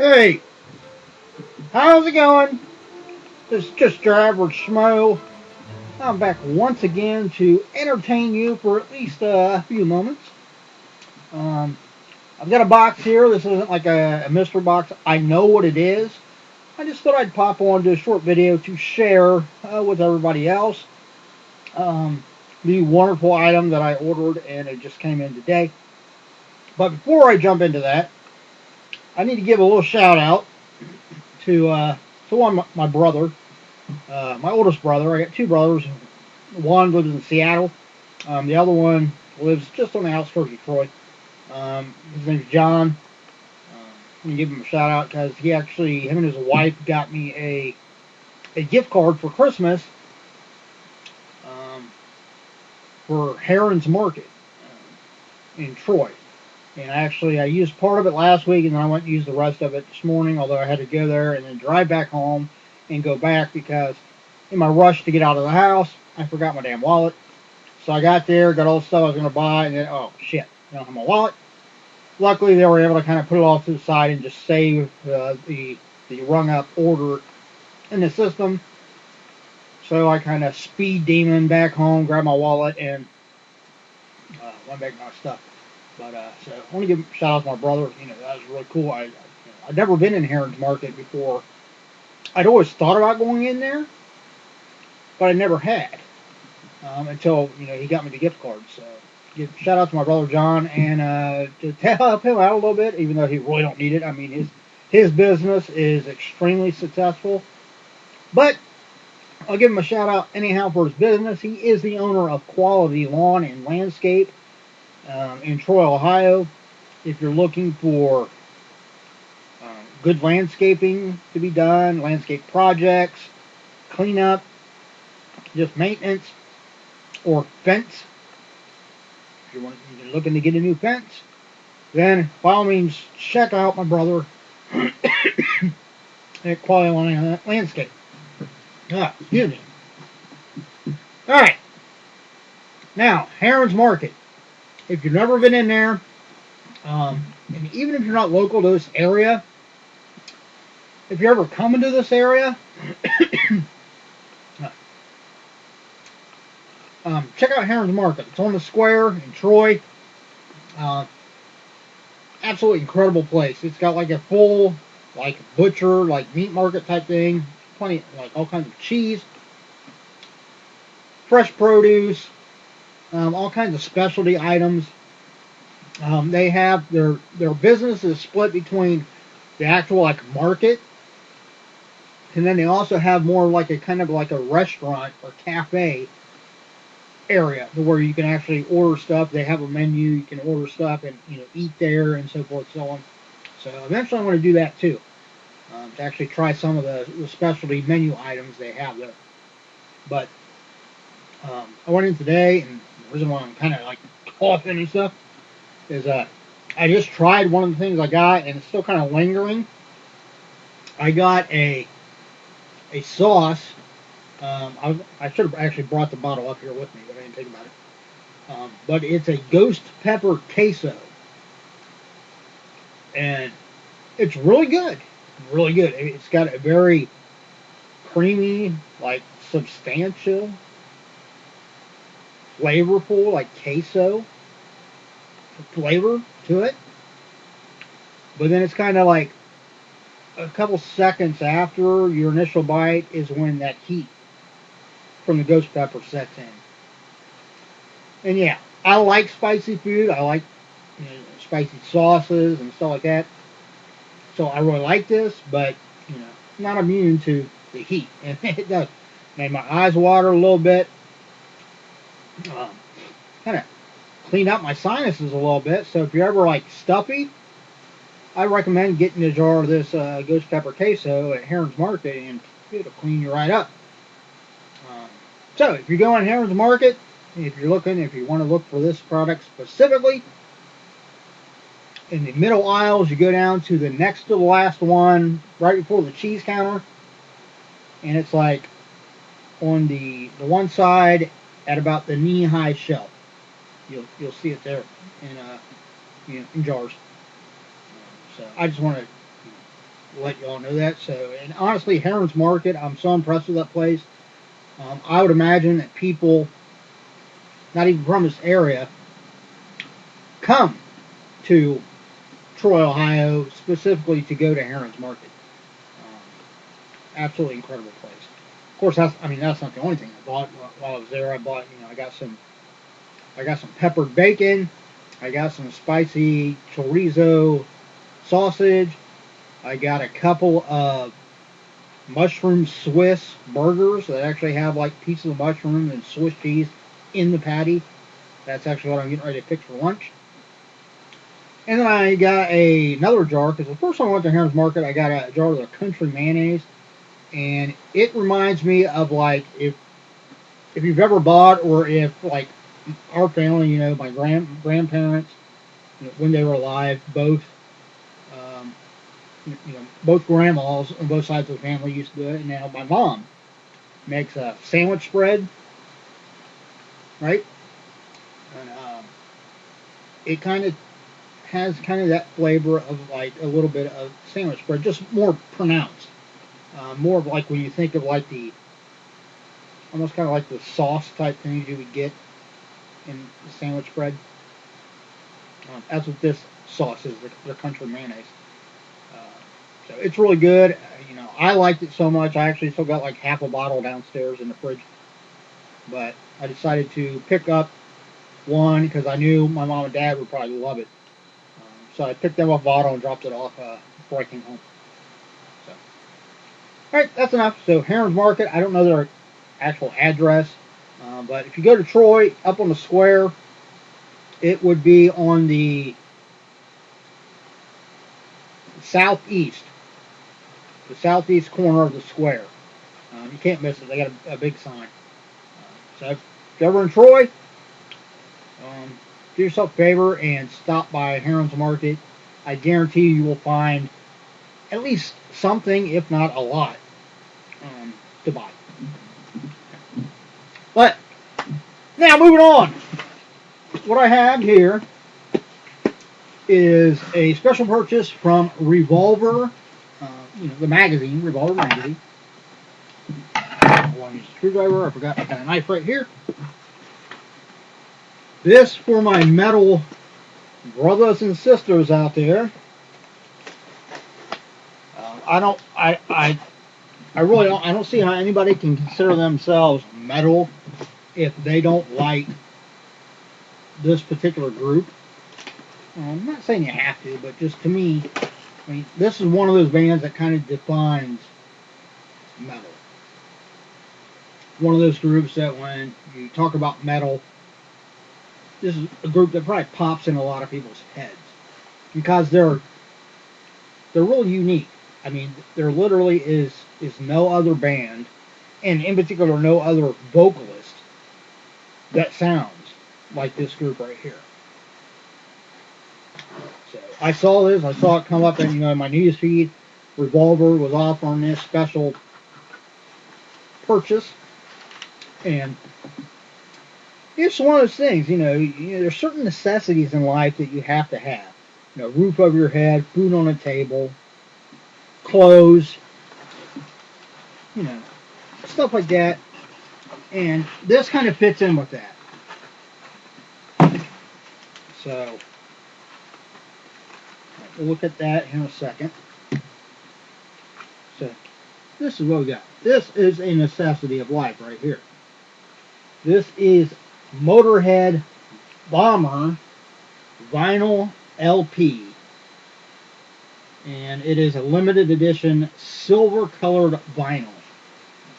Hey, how's it going? This is just your average schmo. I'm back once again to entertain you for at least a few moments. Um, I've got a box here. This isn't like a mystery box. I know what it is. I just thought I'd pop on to a short video to share with everybody else the wonderful item that I ordered and it just came in today. But before I jump into that, I need to give a little shout out to one, my brother. My oldest brother. I got two brothers. One lives in Seattle. The other one lives just on the outskirts of Detroit. His name's John. I'm gonna give him a shout out because him and his wife got me a gift card for Christmas for Heron's Market in Troy. And I used part of it last week, and then I went and used the rest of it this morning. Although I had to go there and then drive back home and go back because in my rush to get out of the house, I forgot my damn wallet. So I got there, got all the stuff I was going to buy, and then, oh, shit, I don't have my wallet. Luckily, they were able to kind of put it off to the side and just save the rung-up order in the system. So I kind of speed demon back home, grabbed my wallet, and went back to my stuff. But, so I want to give a shout out to my brother. That was really cool. I'd never been in Heron's Market before. I'd always thought about going in there, but I never had until he got me the gift card. So give shout out to my brother John, and to help him out a little bit, even though he really don't need it. I mean, his business is extremely successful, but I'll give him a shout out anyhow for his business. He is the owner of Quality Lawn and Landscape in Troy, Ohio. If you're looking for good landscaping to be done, landscape projects, cleanup, just maintenance, or fence. If you're looking to get a new fence, then by all means check out my brother at Quality Landscape. Excuse me. Alright. Now, Heron's Market. If you've never been in there, and even if you're not local to this area, if you're ever coming to this area, check out Heron's Market. It's on the square in Troy. Absolutely incredible place. It's got like a full, like butcher, like meat market type thing. Plenty, like all kinds of cheese, fresh produce, all kinds of specialty items. They have their business is split between the actual like market, and then they also have more like a kind of like a restaurant or cafe area where you can actually order stuff. They have a menu, you can order stuff and eat there and so forth and so on. So eventually I'm going to do that too, to actually try some of the specialty menu items they have there. But I went in today, and the reason why I'm kind of like coughing and stuff is I just tried one of the things I got, and it's still kind of lingering. I got a sauce. I should have actually brought the bottle up here with me, but I didn't think about it. But it's a ghost pepper queso, and it's really good. Really good. It's got a very creamy, like substantial, flavorful, like queso flavor to it. But then it's kind of like a couple seconds after your initial bite is when that heat from the ghost pepper sets in. And yeah, I like spicy food. I like spicy sauces and stuff like that. So I really like this, but not immune to the heat. And it does made my eyes water a little bit. Kind of clean up my sinuses a little bit. So if you're ever like stuffy, I recommend getting a jar of this ghost pepper queso at Heron's Market, and it'll clean you right up. So if you go on Heron's Market, if you want to look for this product specifically, in the middle aisles, you go down to the next to the last one, right before the cheese counter, and it's like on the one side at about the knee-high shelf. You'll see it there in jars. So I just want to let y'all know that. So, and honestly, Heron's Market, I'm so impressed with that place. I would imagine that people, not even from this area, come to Troy, Ohio, specifically to go to Heron's Market. Absolutely incredible place. Of course, that's not the only thing I bought while I was there. I bought, I got some peppered bacon. I got some spicy chorizo sausage. I got a couple of mushroom Swiss burgers that actually have like pieces of mushroom and Swiss cheese in the patty. That's actually what I'm getting ready to pick for lunch. And then I got another jar, because the first time I went to Heron's Market, I got a jar of the country mayonnaise. And it reminds me of like if you've ever bought, or if like our family, my grandparents, when they were alive, um, both grandmas on both sides of the family used to do it. And now my mom makes a sandwich spread, right? And it kind of has that flavor of like a little bit of sandwich spread, just more pronounced. More of like when you think of like almost kind of like the sauce type things you would get in the sandwich spread. That's what this sauce is, the country mayonnaise. Uh, so it's really good. I liked it so much. I actually still got like half a bottle downstairs in the fridge. But I decided to pick up one because I knew my mom and dad would probably love it. So I picked them up a bottle and dropped it off before I came home. So, all right, that's enough. So Heron's Market, I don't know their actual address, but if you go to Troy, up on the square, it would be on the southeast corner of the square. You can't miss it. They got a big sign. So if you're ever in Troy, do yourself a favor and stop by Heron's Market. I guarantee you will find at least something, if not a lot, to buy. But now moving on. What I have here is a special purchase from Revolver, the magazine, Revolver magazine. I want to use a screwdriver. I forgot I got a knife right here. This for my metal brothers and sisters out there. I don't see how anybody can consider themselves metal if they don't like this particular group. I'm not saying you have to, but just to me, this is one of those bands that kind of defines metal. One of those groups that when you talk about metal, this is a group that probably pops in a lot of people's heads because they're really unique. There literally is no other band, and in particular no other vocalist, that sounds like this group right here. So I saw it come up in my news feed. Revolver was offering this special purchase, and it's one of those things. There's certain necessities in life that you have to have. Roof over your head, food on the table, clothes, stuff like that. And this kind of fits in with that. So we'll look at that in a second. So this is what we got. This is a necessity of life right here. This is Motorhead Bomber vinyl LP. And it is a limited edition silver colored vinyl.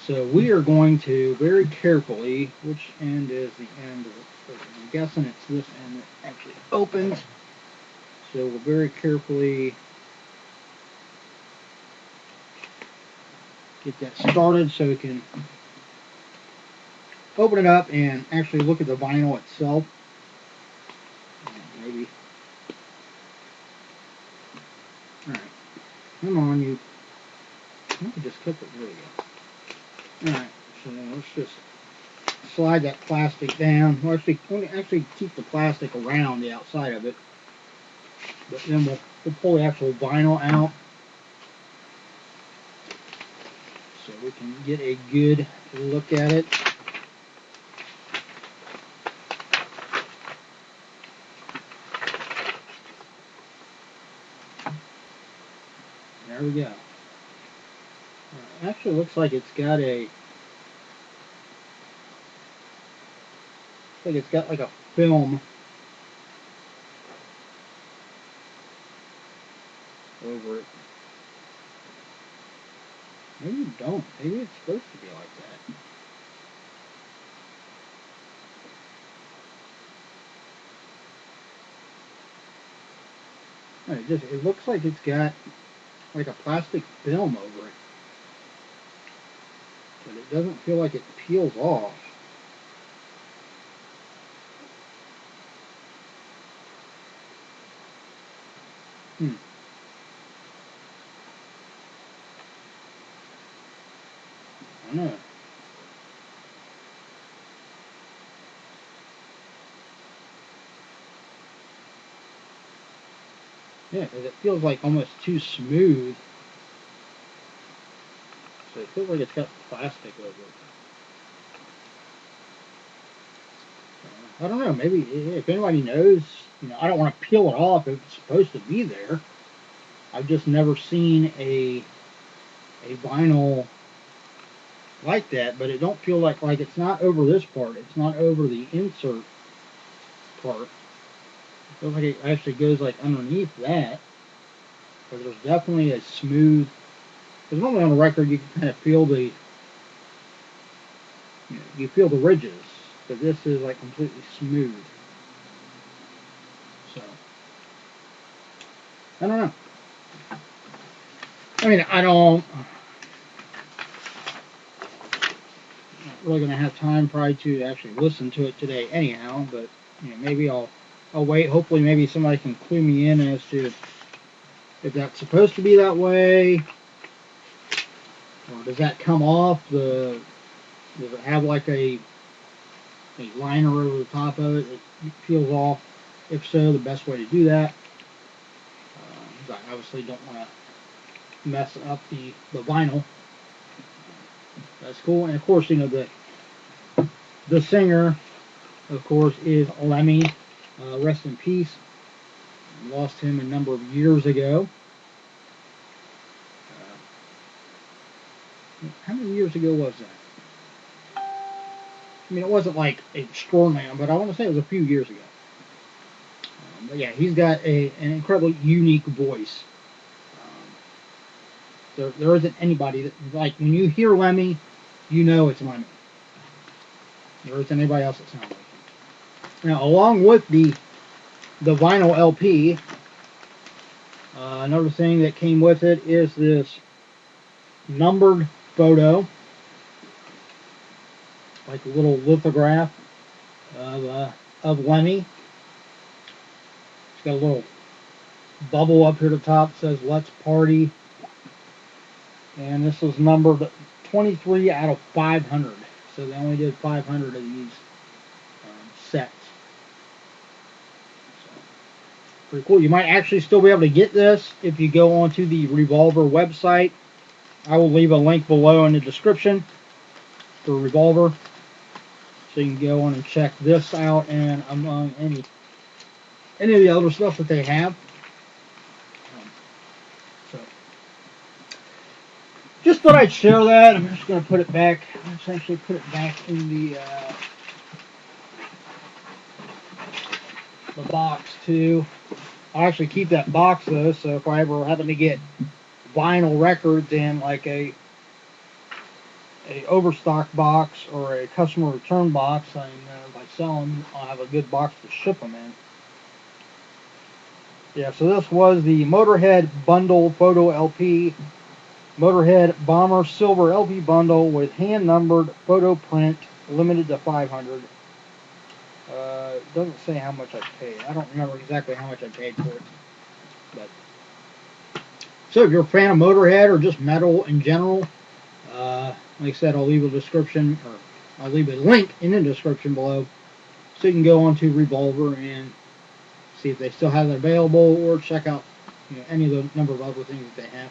So we are going to very carefully, which end is the end of it? I'm guessing it's this end that actually opens. So we'll very carefully get that started so we can open it up and actually look at the vinyl itself. Maybe. Alright. Come on, you. I can just clip it. There we go. Alright, so let's just slide that plastic down. We'll actually keep the plastic around the outside of it. But then we'll pull the actual vinyl out. can get a good look at it. There we go. It actually looks like it's got a, like a film over it. Maybe you don't. Maybe it's supposed to be like that. It looks like it's got like a plastic film over it. But it doesn't feel like it peels off. I don't know. Yeah, because it feels like almost too smooth. So it feels like it's got plastic over it. I don't know, maybe if anybody knows, I don't want to peel it off if it's supposed to be there. I've just never seen a vinyl like that, but it don't feel like it's not over this part. It's not over the insert part. It feels like it actually goes like underneath that. But there's definitely a smooth, because normally on a record you can kind of feel the, you feel the ridges, but this is like completely smooth. So, I don't know. I mean, I'm not really going to have time probably to actually listen to it today anyhow, but maybe I'll wait. Hopefully maybe somebody can clue me in as to if that's supposed to be that way, or does that come off? Does it have like a liner over the top of it that peels off? If so, the best way to do that. I obviously don't want to mess up the vinyl. That's cool. And of course, the singer, of course, is Lemmy. Rest in peace. Lost him a number of years ago. How many years ago was that? I mean, it wasn't like extraordinary, but I want to say it was a few years ago. But yeah, he's got an incredibly unique voice. There isn't anybody that, like, when you hear Lemmy, you know it's Lemmy. There isn't anybody else that sounds like him. Now, along with the vinyl LP, another thing that came with it is this numbered photo, like a little lithograph of Lemmy. It's got a little bubble up here at the top that says "Let's Party," and this was numbered 23 out of 500. So they only did 500 of these sets. So, pretty cool. You might actually still be able to get this if you go onto the Revolver website. I will leave a link below in the description for Revolver, so you can go on and check this out, and among any of the other stuff that they have. So, just thought I'd share that. I'm just going to put it back. Let's actually put it back in the box too. I'll actually keep that box though, so if I ever happen to get vinyl records in like a overstock box or a customer return box, and if I sell them, I'll have a good box to ship them in. Yeah, so this was the Motorhead Bundle Photo LP, Motorhead Bomber Silver LP Bundle with hand-numbered photo print, limited to 500. It doesn't say how much I paid. I don't remember exactly how much I paid for it. But so if you're a fan of Motorhead or just metal in general, like I said, I'll leave a description, or I'll leave a link in the description below, so you can go onto Revolver and see if they still have it available, or check out any of the number of other things that they have.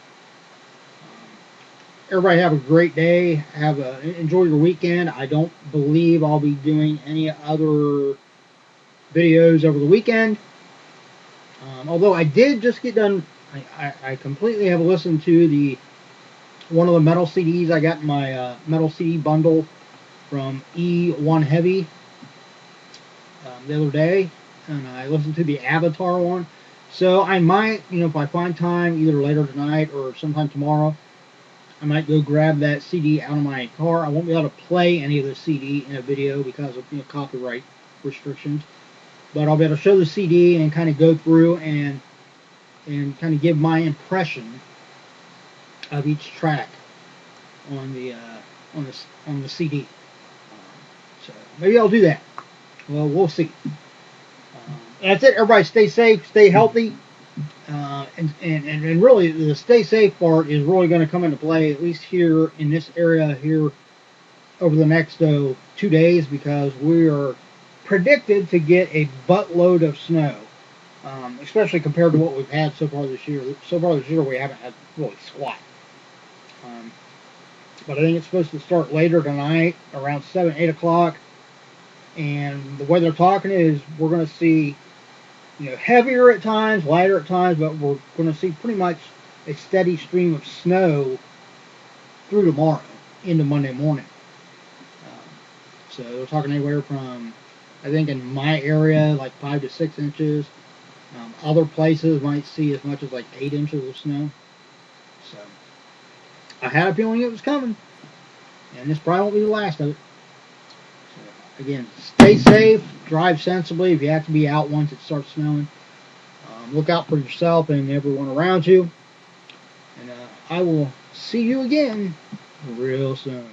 everybody have a great day. Enjoy your weekend. I don't believe I'll be doing any other videos over the weekend. Although I did just get done, I completely have listened to one of the metal CDs I got in my metal CD bundle from E1 Heavy the other day, and I listened to the Avatar one. So I might, if I find time, either later tonight or sometime tomorrow, I might go grab that CD out of my car. I won't be able to play any of the CD in a video because of copyright restrictions, but I'll be able to show the CD and kind of go through and kind of give my impression of each track on the CD. So maybe I'll do that. Well, we'll see. That's it. Everybody stay safe, stay healthy. And really, the stay safe part is really going to come into play, at least here in this area here, over the next 2 days, because we are predicted to get a buttload of snow, especially compared to what we've had so far this year. So far this year, we haven't had really squat. But I think it's supposed to start later tonight, around 7, 8 o'clock. And the way they're talking is we're going to see, heavier at times, lighter at times, but we're going to see pretty much a steady stream of snow through tomorrow into Monday morning. So they're talking anywhere from, I think in my area, like 5 to 6 inches. Other places might see as much as like 8 inches of snow. So I had a feeling it was coming, and this probably won't be the last of it. So, again, stay safe, drive sensibly if you have to be out once it starts snowing. Look out for yourself and everyone around you. And I will see you again real soon.